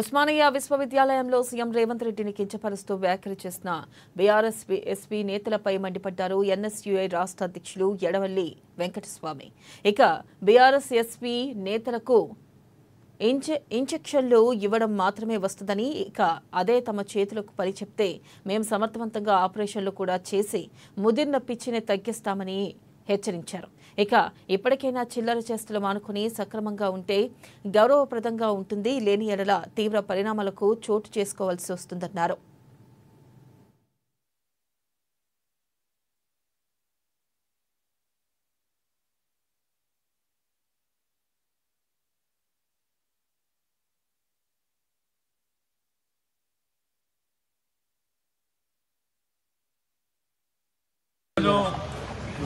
ఉస్మానియా విశ్వవిద్యాలయంలో సీఎం రేవంత్ రెడ్డిని కించపరుస్తూ వ్యాఖ్యలు చేసిన బీఆర్ఎస్ ఎస్పీ నేతలపై మండిపడ్డారు ఎన్ఎస్యుఐ రాష్ట్ర అధ్యక్షులు ఎడవల్లి వెంకటస్వామి. ఇక బీఆర్ఎస్ ఎస్పీ నేతలకు ఇంజెక్షన్లు ఇవ్వడం మాత్రమే వస్తుందని, ఇక అదే తమ చేతులకు పని చెప్తే మేం సమర్థవంతంగా ఆపరేషన్లు కూడా చేసి ముదిరిన పిచ్చిని తగ్గిస్తామని హెచ్చరించారు. ఇక ఇప్పటికైనా చిల్లర చేష్టలు మానుకుని సక్రమంగా ఉంటే గౌరవప్రదంగా ఉంటుంది, లేని ఎడల తీవ్ర పరిణామాలకు చోటు చేసుకోవాల్సి వస్తుందన్నారు.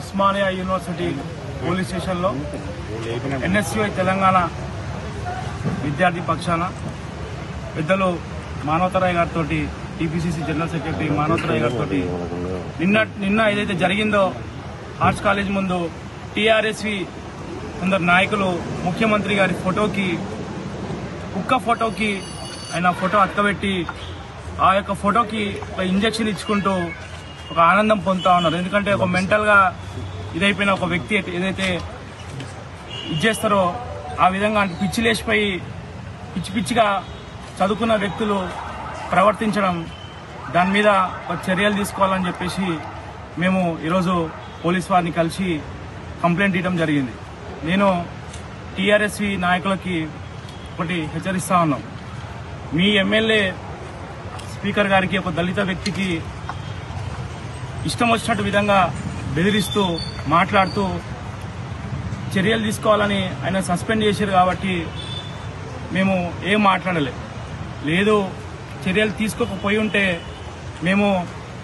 ఉస్మానియా యూనివర్సిటీ పోలీస్ స్టేషన్లో ఎన్ఎస్యుఐ తెలంగాణ విద్యార్థి పక్షాన పెద్దలు మానవతరాయ్ గారితో, టీపీసీసీ జనరల్ సెక్రటరీ మానవతరాయ్ గారితో నిన్న ఏదైతే జరిగిందో ఆర్ట్స్ కాలేజ్ ముందు టీఆర్ఎస్వి కొందరు నాయకులు ముఖ్యమంత్రి గారి ఫోటోకి, కుక్క ఫోటోకి ఆయన ఫోటో అతకబెట్టి ఆ యొక్క ఫోటోకి ఒక ఇంజెక్షన్ ఇచ్చుకుంటూ ఒక ఆనందం పొందుతా ఉన్నారు. ఎందుకంటే ఒక మెంటల్గా ఇదైపోయిన ఒక వ్యక్తి ఏదైతే ఇచ్చేస్తారో ఆ విధంగా పిచ్చి లేచిపోయి పిచ్చిగా చదువుకున్న వ్యక్తులు ప్రవర్తించడం, దాని మీద ఒక చర్యలు తీసుకోవాలని చెప్పేసి మేము ఈరోజు పోలీస్ వారిని కలిసి కంప్లైంట్ ఇవ్వడం జరిగింది. నేను టీఆర్ఎస్వి నాయకులకి ఒకటి హెచ్చరిస్తా ఉన్నాం. మీ ఎమ్మెల్యే స్పీకర్ గారికి ఒక దళిత వ్యక్తికి ఇష్టం వచ్చినట్టు విధంగా బెదిరిస్తూ మాట్లాడుతూ చర్యలు తీసుకోవాలని ఆయన సస్పెండ్ చేశారు. కాబట్టి మేము ఏం లేదు, చర్యలు తీసుకోకపోయి ఉంటే మేము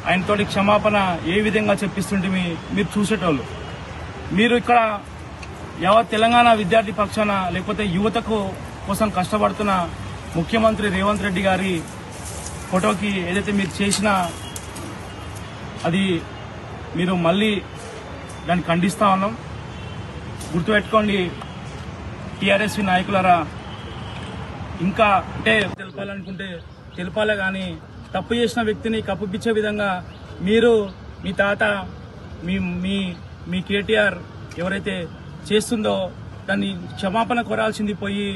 ఆయనతోటి క్షమాపణ ఏ విధంగా చెప్పిస్తుంటే మీరు చూసేటోళ్ళు. మీరు ఇక్కడ యావత్ తెలంగాణ విద్యార్థి పక్షాన లేకపోతే యువతకు కోసం కష్టపడుతున్న ముఖ్యమంత్రి రేవంత్ రెడ్డి గారి ఫోటోకి ఏదైతే మీరు చేసినా అది మీరు మళ్ళీ దాన్ని ఖండిస్తా ఉన్నాం. గుర్తుపెట్టుకోండి టీఆర్ఎస్వి నాయకులారా, ఇంకా అంటే తెలపాలనుకుంటే తెలపాలే కానీ తప్పు చేసిన వ్యక్తిని కప్పిపించే విధంగా మీరు, మీ తాత, మీ కేటీఆర్ ఎవరైతే చేస్తుందో దాన్ని క్షమాపణ కోరాల్సింది పోయి